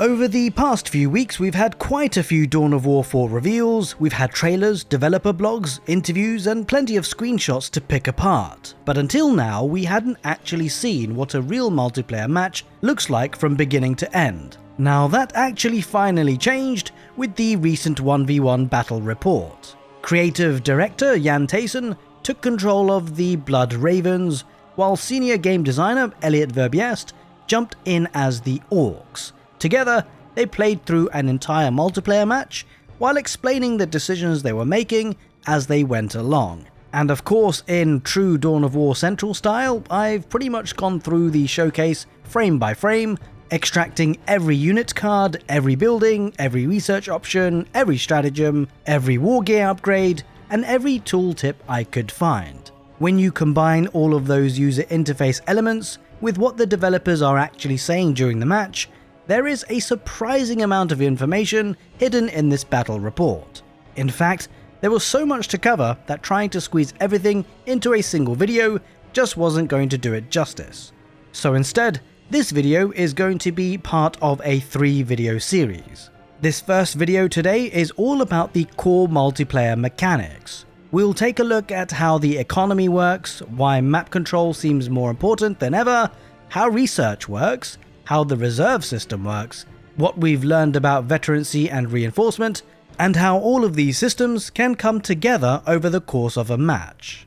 Over the past few weeks, we've had quite a few Dawn of War 4 reveals, we've had trailers, developer blogs, interviews, and plenty of screenshots to pick apart. But until now, we hadn't actually seen what a real multiplayer match looks like from beginning to end. Now that actually finally changed with the recent 1v1 battle report. Creative director Jan Taysen took control of the Blood Ravens, while senior game designer Elliot Verbiest jumped in as the Orcs. Together, they played through an entire multiplayer match while explaining the decisions they were making as they went along. And of course, in true Dawn of War Central style, I've pretty much gone through the showcase frame by frame, extracting every unit card, every building, every research option, every stratagem, every war gear upgrade, and every tooltip I could find. When you combine all of those user interface elements with what the developers are actually saying during the match, there is a surprising amount of information hidden in this battle report. In fact, there was so much to cover that trying to squeeze everything into a single video just wasn't going to do it justice. So instead, this video is going to be part of a 3-video series. This first video today is all about the core multiplayer mechanics. We'll take a look at how the economy works, why map control seems more important than ever, how research works, how the reserve system works, what we've learned about veterancy and reinforcement, and how all of these systems can come together over the course of a match.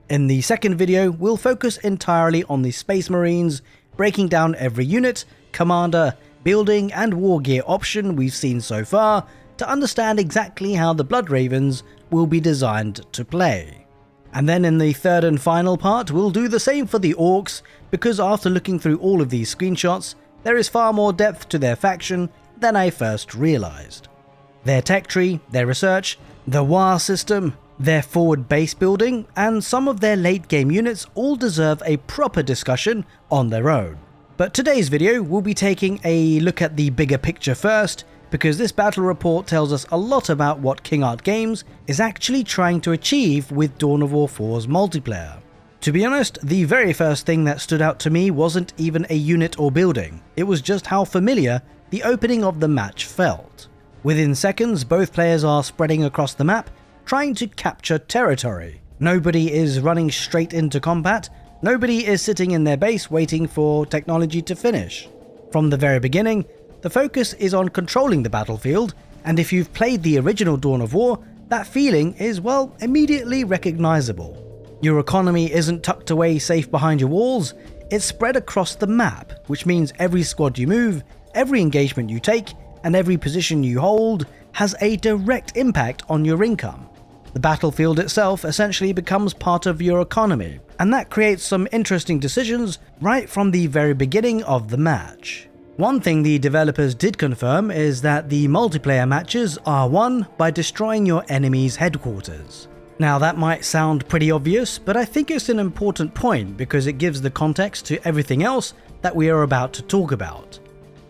In the second video, we'll focus entirely on the Space Marines, breaking down every unit, commander, building and war gear option we've seen so far to understand exactly how the Blood Ravens will be designed to play. And then in the third and final part, we'll do the same for the Orcs, because after looking through all of these screenshots, there is far more depth to their faction than I first realized. Their tech tree, their research, the war system, their forward base building, and some of their late game units all deserve a proper discussion on their own. But today's video will be taking a look at the bigger picture first, because this battle report tells us a lot about what King Art Games is actually trying to achieve with Dawn of War 4's multiplayer. To be honest, the very first thing that stood out to me wasn't even a unit or building, it was just how familiar the opening of the match felt. Within seconds, both players are spreading across the map, trying to capture territory. Nobody is running straight into combat, nobody is sitting in their base waiting for technology to finish. From the very beginning, the focus is on controlling the battlefield, and if you've played the original Dawn of War, that feeling is, well, immediately recognizable. Your economy isn't tucked away safe behind your walls, it's spread across the map, which means every squad you move, every engagement you take, and every position you hold has a direct impact on your income. The battlefield itself essentially becomes part of your economy, and that creates some interesting decisions right from the very beginning of the match. One thing the developers did confirm is that the multiplayer matches are won by destroying your enemy's headquarters. Now that might sound pretty obvious, but I think it's an important point because it gives the context to everything else that we are about to talk about.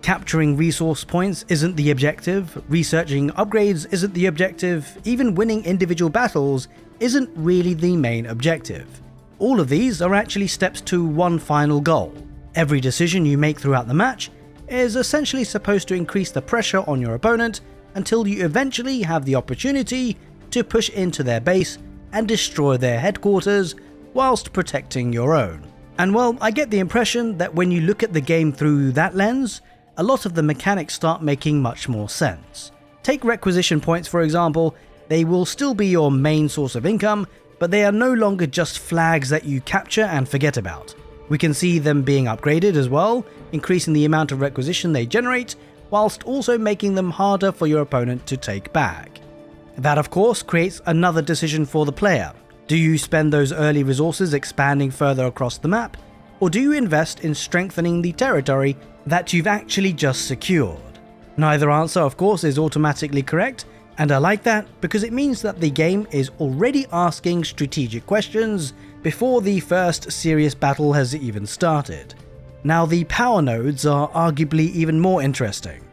Capturing resource points isn't the objective, researching upgrades isn't the objective, even winning individual battles isn't really the main objective. All of these are actually steps to one final goal. Every decision you make throughout the match is essentially supposed to increase the pressure on your opponent until you eventually have the opportunity to push into their base and destroy their headquarters whilst protecting your own. And well, I get the impression that when you look at the game through that lens, a lot of the mechanics start making much more sense. Take requisition points for example, they will still be your main source of income, but they are no longer just flags that you capture and forget about. We can see them being upgraded as well, increasing the amount of requisition they generate, whilst also making them harder for your opponent to take back. That of course creates another decision for the player. Do you spend those early resources expanding further across the map, or do you invest in strengthening the territory that you've actually just secured? Neither answer of course is automatically correct, and I like that because it means that the game is already asking strategic questions before the first serious battle has even started. Now the power nodes are arguably even more interesting.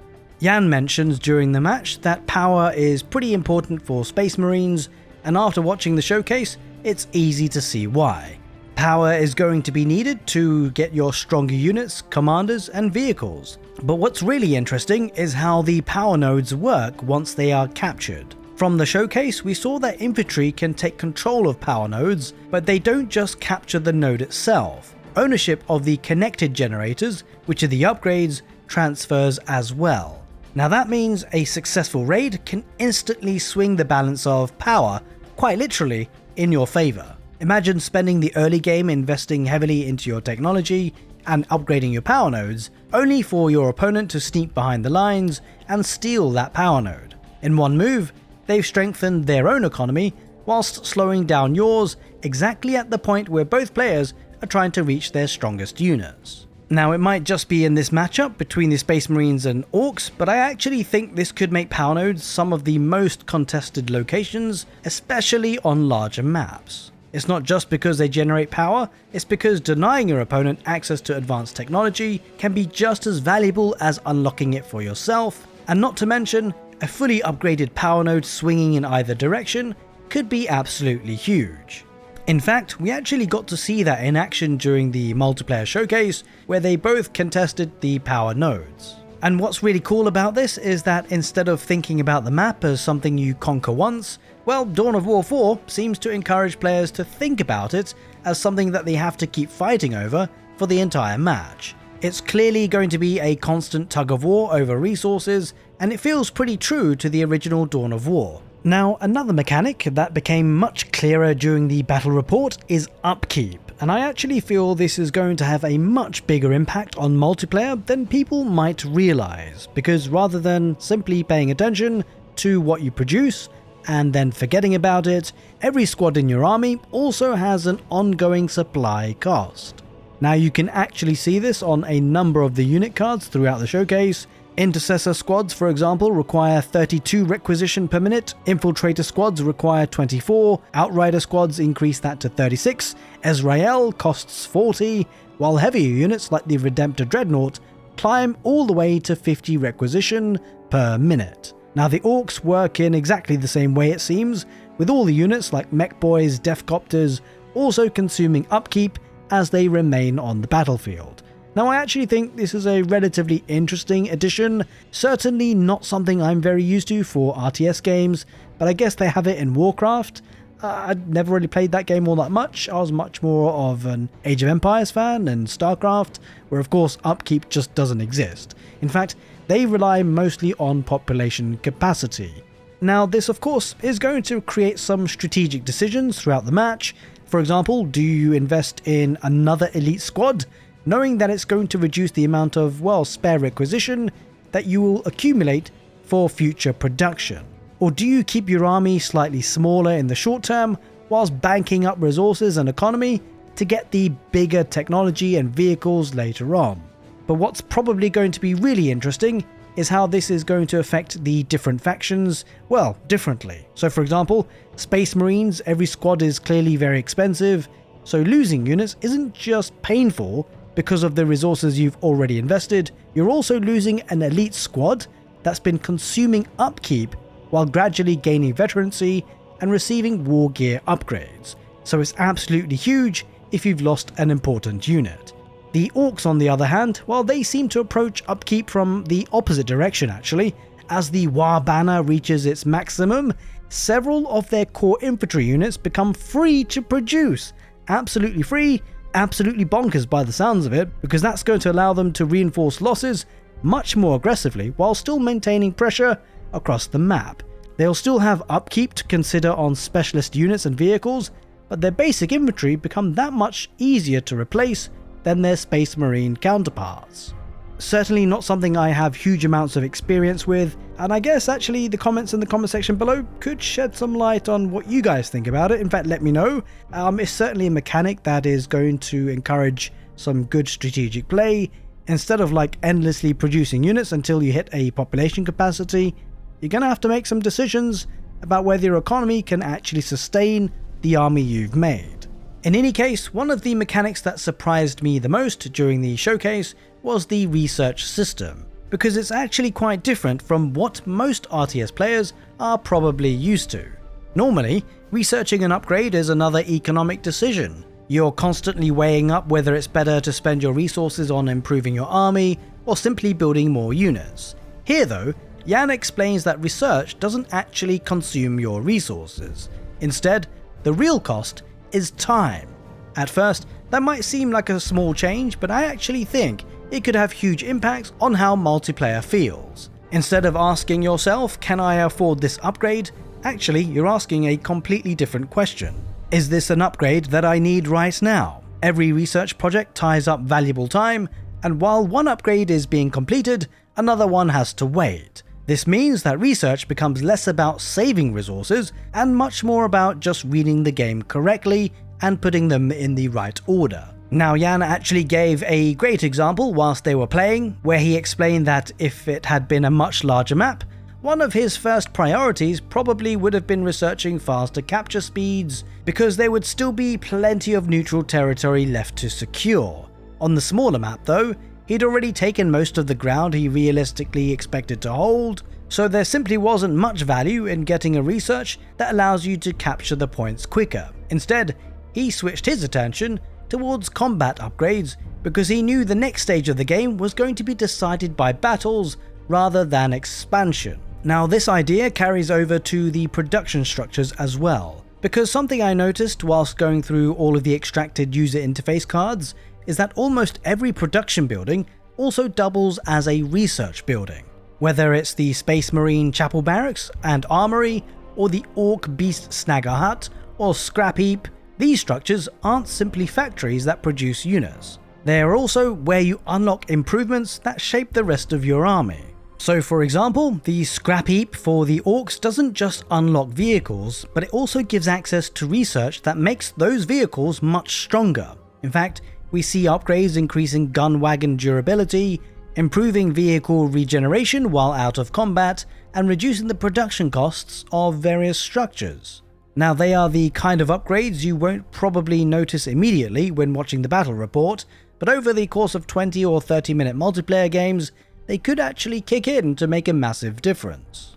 Jan mentions during the match that power is pretty important for Space Marines, and after watching the showcase, it's easy to see why. Power is going to be needed to get your stronger units, commanders, and vehicles. But what's really interesting is how the power nodes work once they are captured. From the showcase, we saw that infantry can take control of power nodes, but they don't just capture the node itself. Ownership of the connected generators, which are the upgrades, transfers as well. Now that means a successful raid can instantly swing the balance of power, quite literally, in your favor. Imagine spending the early game investing heavily into your technology and upgrading your power nodes, only for your opponent to sneak behind the lines and steal that power node. In one move, they've strengthened their own economy whilst slowing down yours exactly at the point where both players are trying to reach their strongest units. Now it might just be in this matchup between the Space Marines and Orcs, but I actually think this could make power nodes some of the most contested locations, especially on larger maps. It's not just because they generate power, it's because denying your opponent access to advanced technology can be just as valuable as unlocking it for yourself, and not to mention, a fully upgraded power node swinging in either direction could be absolutely huge. In fact, we actually got to see that in action during the multiplayer showcase, where they both contested the power nodes. And what's really cool about this is that instead of thinking about the map as something you conquer once, well, Dawn of War 4 seems to encourage players to think about it as something that they have to keep fighting over for the entire match. It's clearly going to be a constant tug of war over resources, and it feels pretty true to the original Dawn of War. Now, another mechanic that became much clearer during the battle report is upkeep, and I actually feel this is going to have a much bigger impact on multiplayer than people might realize, because rather than simply paying attention to what you produce and then forgetting about it, every squad in your army also has an ongoing supply cost. Now you can actually see this on a number of the unit cards throughout the showcase. Intercessor squads, for example, require 32 requisition per minute, Infiltrator squads require 24, Outrider squads increase that to 36, Ezrael costs 40, while heavier units like the Redemptor Dreadnought climb all the way to 50 requisition per minute. Now the Orcs work in exactly the same way it seems, with all the units like Mech Boys, Deathcopters also consuming upkeep as they remain on the battlefield. Now I actually think this is a relatively interesting addition, certainly not something I'm very used to for RTS games, but I guess they have it in Warcraft. I'd never really played that game all that much. I was much more of an Age of Empires fan and StarCraft, where of course upkeep just doesn't exist. In fact, they rely mostly on population capacity. Now this of course is going to create some strategic decisions throughout the match. For example, do you invest in another elite squad, knowing that it's going to reduce the amount of, well, spare requisition that you will accumulate for future production? Or do you keep your army slightly smaller in the short term, whilst banking up resources and economy to get the bigger technology and vehicles later on? But what's probably going to be really interesting is how this is going to affect the different factions, well, differently. So for example, Space Marines, every squad is clearly very expensive, so losing units isn't just painful because of the resources you've already invested, you're also losing an elite squad that's been consuming upkeep while gradually gaining veterancy and receiving war gear upgrades. So it's absolutely huge if you've lost an important unit. The Orcs, on the other hand, well, they seem to approach upkeep from the opposite direction actually. As the War banner reaches its maximum, several of their core infantry units become free to produce. Absolutely free, absolutely bonkers by the sounds of it, because that's going to allow them to reinforce losses much more aggressively while still maintaining pressure across the map. They'll still have upkeep to consider on specialist units and vehicles, but their basic infantry become that much easier to replace than their Space Marine counterparts. Certainly not something I have huge amounts of experience with, and I guess actually the comments in the comment section below could shed some light on what you guys think about it. In fact, let me know. It's certainly a mechanic that is going to encourage some good strategic play. Instead of like endlessly producing units until you hit a population capacity, you're going to have to make some decisions about whether your economy can actually sustain the army you've made. In any case, one of the mechanics that surprised me the most during the showcase was the research system, because it's actually quite different from what most RTS players are probably used to. Normally, researching an upgrade is another economic decision, You're constantly weighing up whether it's better to spend your resources on improving your army or simply building more units. Here though, Jan explains that research doesn't actually consume your resources. Instead, the real cost is time. At first, that might seem like a small change, but I actually think it could have huge impacts on how multiplayer feels. Instead of asking yourself, can I afford this upgrade? Actually, you're asking a completely different question. Is this an upgrade that I need right now? Every research project ties up valuable time, and while one upgrade is being completed, another one has to wait. This means that research becomes less about saving resources and much more about just reading the game correctly and putting them in the right order. Now, Jan actually gave a great example whilst they were playing, where he explained that if it had been a much larger map, one of his first priorities probably would have been researching faster capture speeds, because there would still be plenty of neutral territory left to secure. On the smaller map though, he'd already taken most of the ground he realistically expected to hold, so there simply wasn't much value in getting a research that allows you to capture the points quicker. Instead, he switched his attention towards combat upgrades because he knew the next stage of the game was going to be decided by battles rather than expansion. Now, this idea carries over to the production structures as well, because something I noticed whilst going through all of the extracted user interface cards is that almost every production building also doubles as a research building. Whether it's the Space Marine Chapel Barracks and Armory, or the Orc Beast Snagger Hut, or Scrap Heap, these structures aren't simply factories that produce units. They are also where you unlock improvements that shape the rest of your army. So for example, the Scrap Heap for the Orcs doesn't just unlock vehicles, but it also gives access to research that makes those vehicles much stronger. In fact, we see upgrades increasing gun wagon durability, improving vehicle regeneration while out of combat, and reducing the production costs of various structures. Now, they are the kind of upgrades you won't probably notice immediately when watching the battle report, but over the course of 20 or 30-minute multiplayer games, they could actually kick in to make a massive difference.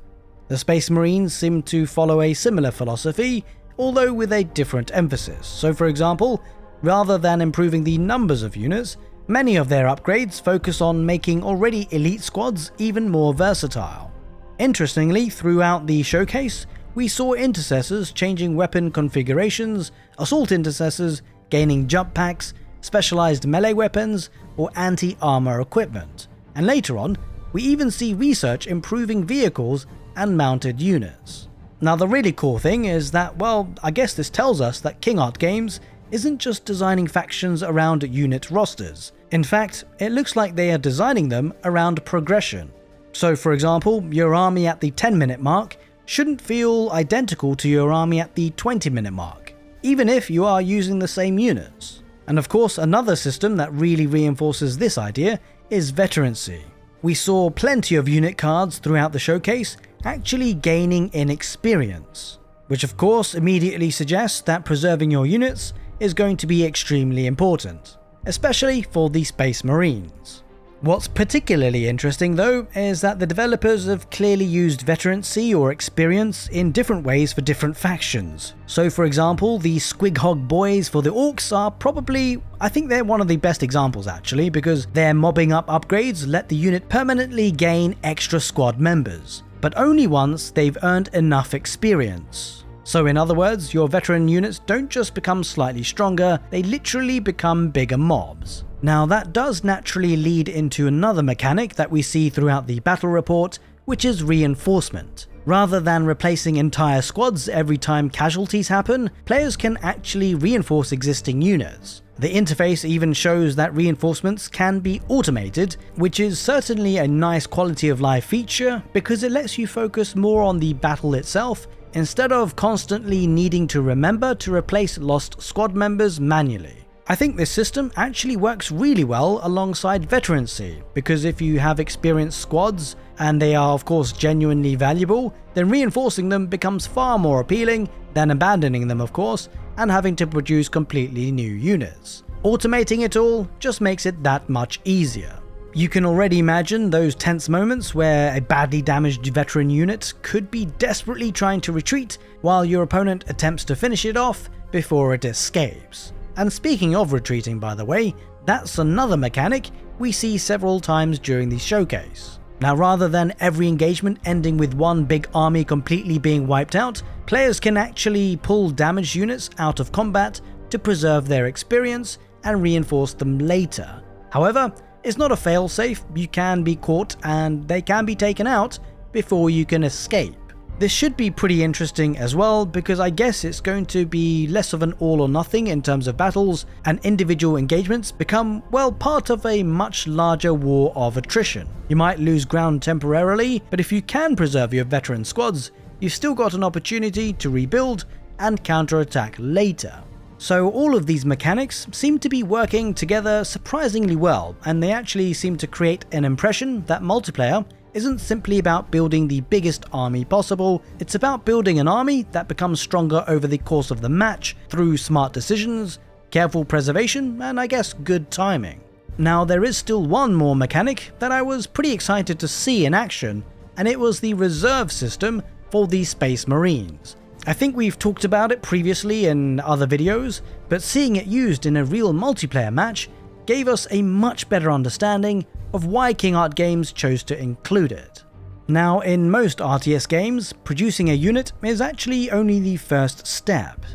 The Space Marines seem to follow a similar philosophy, although with a different emphasis. So for example, rather than improving the numbers of units, many of their upgrades focus on making already elite squads even more versatile. Interestingly, throughout the showcase, we saw intercessors changing weapon configurations, assault intercessors gaining jump packs, specialized melee weapons, or anti-armor equipment. And later on, we even see research improving vehicles and mounted units. Now, the really cool thing is that, well, I guess this tells us that King Art Games isn't just designing factions around unit rosters. In fact, it looks like they are designing them around progression. So for example, your army at the 10-minute mark shouldn't feel identical to your army at the 20-minute mark, even if you are using the same units. And of course, another system that really reinforces this idea is Veterancy. We saw plenty of unit cards throughout the showcase actually gaining in experience, which of course immediately suggests that preserving your units is going to be extremely important, especially for the Space Marines. What's particularly interesting though is that the developers have clearly used veterancy or experience in different ways for different factions. So for example, the Squighog Boys for the Orcs are probably, I think they're one of the best examples actually, because their mobbing up upgrades let the unit permanently gain extra squad members, but only once they've earned enough experience. So in other words, your veteran units don't just become slightly stronger, they literally become bigger mobs. Now that does naturally lead into another mechanic that we see throughout the battle report, which is reinforcement. Rather than replacing entire squads every time casualties happen, players can actually reinforce existing units. The interface even shows that reinforcements can be automated, which is certainly a nice quality of life feature because it lets you focus more on the battle itself instead of constantly needing to remember to replace lost squad members manually. I think this system actually works really well alongside Veterancy, because if you have experienced squads, and they are of course genuinely valuable, then reinforcing them becomes far more appealing than abandoning them of course, and having to produce completely new units. Automating it all just makes it that much easier. You can already imagine those tense moments where a badly damaged veteran unit could be desperately trying to retreat while your opponent attempts to finish it off before it escapes. And speaking of retreating, by the way, that's another mechanic we see several times during the showcase. Now, rather than every engagement ending with one big army completely being wiped out, players can actually pull damaged units out of combat to preserve their experience and reinforce them later. However, it's not a failsafe. You can be caught and they can be taken out before you can escape. This should be pretty interesting as well, because I guess it's going to be less of an all or nothing in terms of battles, and individual engagements become, well, part of a much larger war of attrition. You might lose ground temporarily, but if you can preserve your veteran squads, you've still got an opportunity to rebuild and counterattack later. So all of these mechanics seem to be working together surprisingly well, and they actually seem to create an impression that multiplayer isn't simply about building the biggest army possible. It's about building an army that becomes stronger over the course of the match through smart decisions, careful preservation, and I guess good timing. Now, there is still one more mechanic that I was pretty excited to see in action, and it was the reserve system for the Space Marines. I think we've talked about it previously in other videos, but seeing it used in a real multiplayer match gave us a much better understanding of why King Art Games chose to include it. Now, in most RTS games, producing a unit is actually only the first step,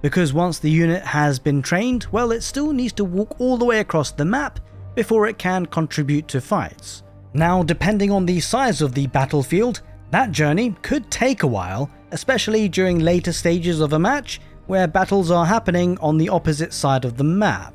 because once the unit has been trained, well, it still needs to walk all the way across the map before it can contribute to fights. Now, depending on the size of the battlefield, that journey could take a while, especially during later stages of a match where battles are happening on the opposite side of the map.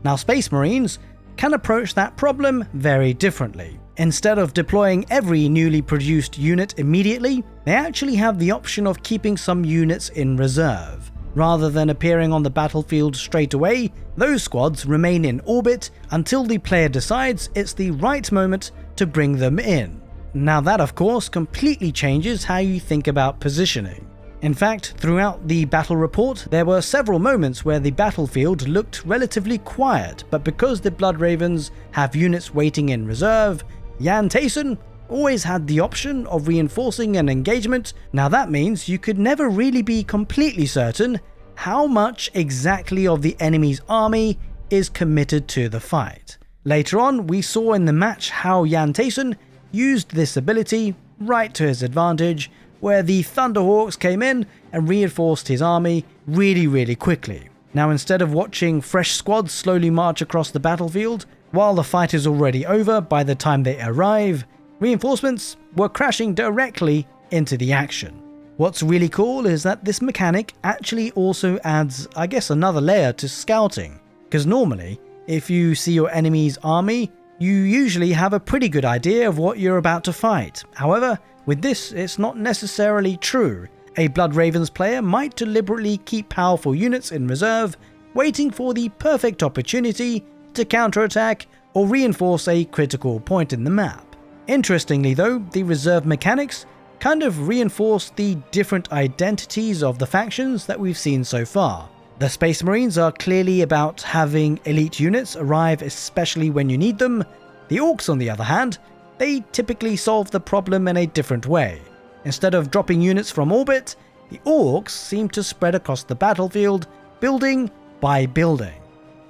Now, Space Marines can approach that problem very differently. Instead of deploying every newly produced unit immediately, they actually have the option of keeping some units in reserve. Rather than appearing on the battlefield straight away, those squads remain in orbit until the player decides it's the right moment to bring them in. Now, that of course completely changes how you think about positioning. In fact, throughout the battle report, there were several moments where the battlefield looked relatively quiet, but because the Blood Ravens have units waiting in reserve, Jan Tayson always had the option of reinforcing an engagement. Now, that means you could never really be completely certain how much exactly of the enemy's army is committed to the fight. Later on, we saw in the match how Jan Tayson used this ability right to his advantage, where the Thunderhawks came in and reinforced his army really quickly. Now, instead of watching fresh squads slowly march across the battlefield while the fight is already over by the time they arrive, reinforcements were crashing directly into the action. What's really cool is that this mechanic actually also adds, I guess, another layer to scouting, because normally, if you see your enemy's army, you usually have a pretty good idea of what you're about to fight. However, with this, it's not necessarily true. A Blood Ravens player might deliberately keep powerful units in reserve, waiting for the perfect opportunity to counterattack or reinforce a critical point in the map. Interestingly though, the reserve mechanics kind of reinforce the different identities of the factions that we've seen so far. The Space Marines are clearly about having elite units arrive especially when you need them. The Orcs, on the other hand, they typically solve the problem in a different way. Instead of dropping units from orbit, the Orcs seem to spread across the battlefield, building by building.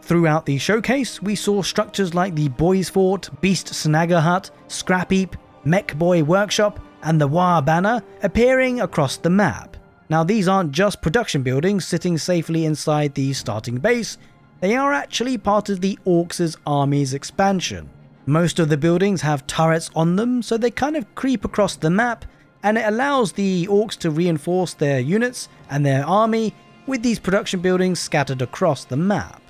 Throughout the showcase, we saw structures like the Boys Fort, Beast Snagger Hut, Scrap Heap, Mech Boy Workshop, and the War Banner appearing across the map. Now, these aren't just production buildings sitting safely inside the starting base, they are actually part of the Orcs' army's expansion. Most of the buildings have turrets on them, so they kind of creep across the map, and it allows the Orcs to reinforce their units and their army with these production buildings scattered across the map.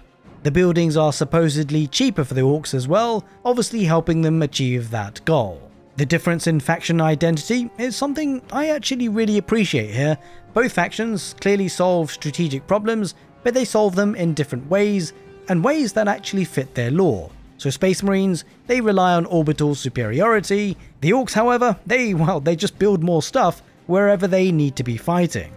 The buildings are supposedly cheaper for the Orcs as well, obviously helping them achieve that goal. The difference in faction identity is something I actually really appreciate here. Both factions clearly solve strategic problems, but they solve them in different ways, and ways that actually fit their lore. So Space Marines, they rely on orbital superiority. The Orcs, however, they just build more stuff wherever they need to be fighting.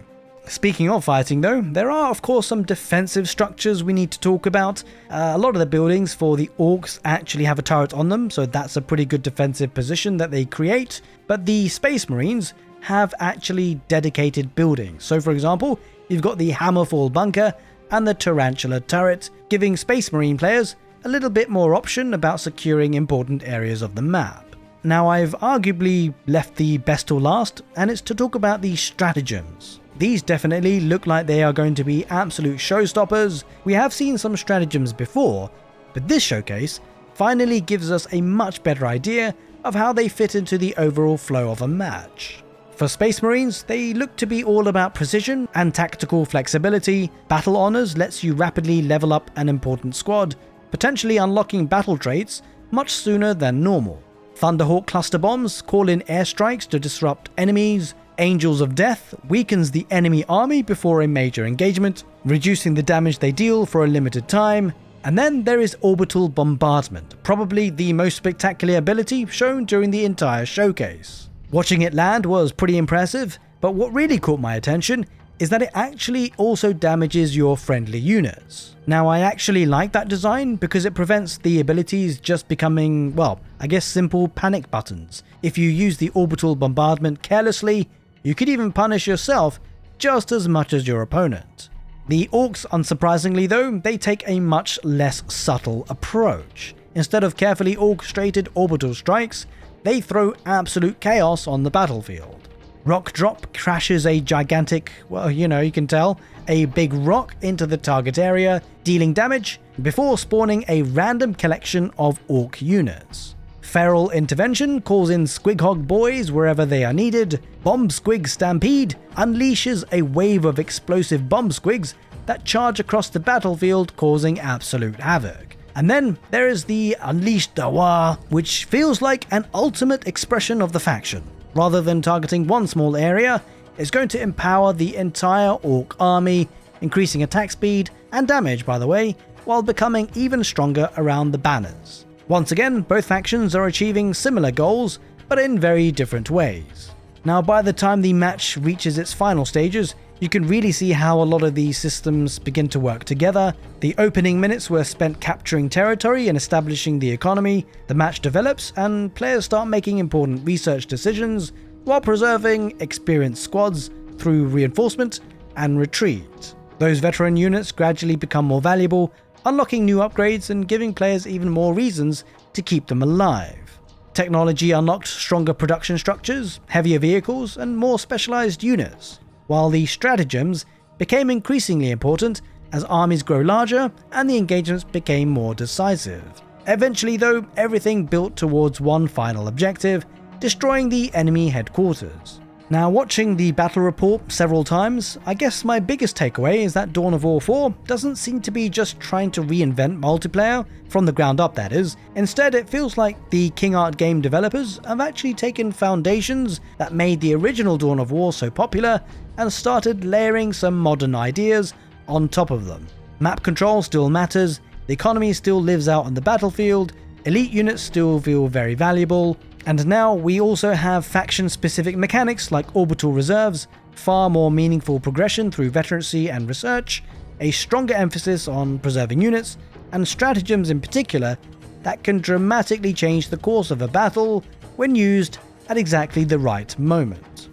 Speaking of fighting though, there are of course some defensive structures we need to talk about. A lot of the buildings for the Orcs actually have a turret on them, so that's a pretty good defensive position that they create. But the Space Marines have actually dedicated buildings. So for example, you've got the Hammerfall Bunker, and the Tarantula turret, giving Space Marine players a little bit more option about securing important areas of the map. Now, I've arguably left the best till last, and it's to talk about the stratagems. These definitely look like they are going to be absolute showstoppers. We have seen some stratagems before, but this showcase finally gives us a much better idea of how they fit into the overall flow of a match. For Space Marines, they look to be all about precision and tactical flexibility. Battle Honors lets you rapidly level up an important squad, potentially unlocking battle traits much sooner than normal. Thunderhawk cluster bombs call in airstrikes to disrupt enemies. Angels of Death weakens the enemy army before a major engagement, reducing the damage they deal for a limited time. And then there is Orbital Bombardment, probably the most spectacular ability shown during the entire showcase. Watching it land was pretty impressive, but what really caught my attention is that it actually also damages your friendly units. Now, I actually like that design because it prevents the abilities just becoming, well, I guess simple panic buttons. If you use the Orbital Bombardment carelessly, you could even punish yourself just as much as your opponent. The Orcs, unsurprisingly though, they take a much less subtle approach. Instead of carefully orchestrated orbital strikes, they throw absolute chaos on the battlefield. Rock Drop crashes a gigantic, well, you can tell, a big rock into the target area, dealing damage before spawning a random collection of Orc units. Feral Intervention calls in Squighog boys wherever they are needed. Bomb Squig Stampede unleashes a wave of explosive bomb squigs that charge across the battlefield, causing absolute havoc. And then there is the Unleashed Dawa, which feels like an ultimate expression of the faction. Rather than targeting one small area, it's going to empower the entire Orc army, increasing attack speed and damage, by the way, while becoming even stronger around the banners. Once again, both factions are achieving similar goals, but in very different ways. Now, by the time the match reaches its final stages, you can really see how a lot of these systems begin to work together. The opening minutes were spent capturing territory and establishing the economy. The match develops and players start making important research decisions while preserving experienced squads through reinforcement and retreat. Those veteran units gradually become more valuable, unlocking new upgrades and giving players even more reasons to keep them alive. Technology unlocked stronger production structures, heavier vehicles, and more specialized units, while the stratagems became increasingly important as armies grow larger and the engagements became more decisive. Eventually though, everything built towards one final objective, destroying the enemy headquarters. Now, watching the battle report several times, I guess my biggest takeaway is that Dawn of War 4 doesn't seem to be just trying to reinvent multiplayer, from the ground up that is. Instead, it feels like the King Art game developers have actually taken foundations that made the original Dawn of War so popular and started layering some modern ideas on top of them. Map control still matters, the economy still lives out on the battlefield, elite units still feel very valuable, and now we also have faction-specific mechanics like orbital reserves, far more meaningful progression through veterancy and research, a stronger emphasis on preserving units, and stratagems in particular that can dramatically change the course of a battle when used at exactly the right moment.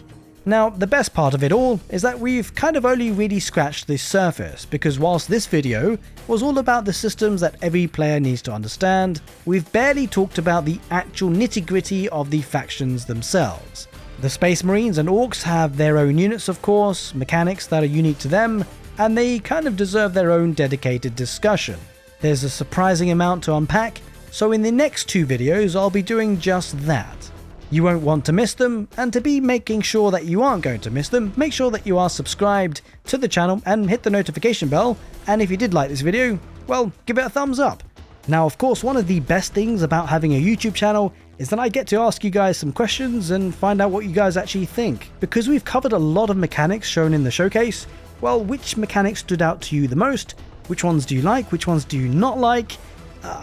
Now, the best part of it all is that we've kind of only really scratched the surface, because whilst this video was all about the systems that every player needs to understand, we've barely talked about the actual nitty-gritty of the factions themselves. The Space Marines and Orcs have their own units, of course, mechanics that are unique to them, and they kind of deserve their own dedicated discussion. There's a surprising amount to unpack, so in the next two videos I'll be doing just that. You won't want to miss them, and to be making sure that you aren't going to miss them, make sure that you are subscribed to the channel and hit the notification bell, and if you did like this video, well, give it a thumbs up. Now, of course, one of the best things about having a YouTube channel is that I get to ask you guys some questions and find out what you guys actually think. Because we've covered a lot of mechanics shown in the showcase, well, which mechanics stood out to you the most? Which ones do you like? Which ones do you not like?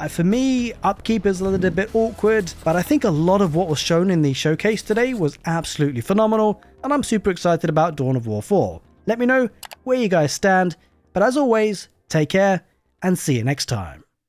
For me, upkeep is a little bit awkward, but I think a lot of what was shown in the showcase today was absolutely phenomenal, and I'm super excited about Dawn of War 4. Let me know where you guys stand, but as always, take care, and see you next time.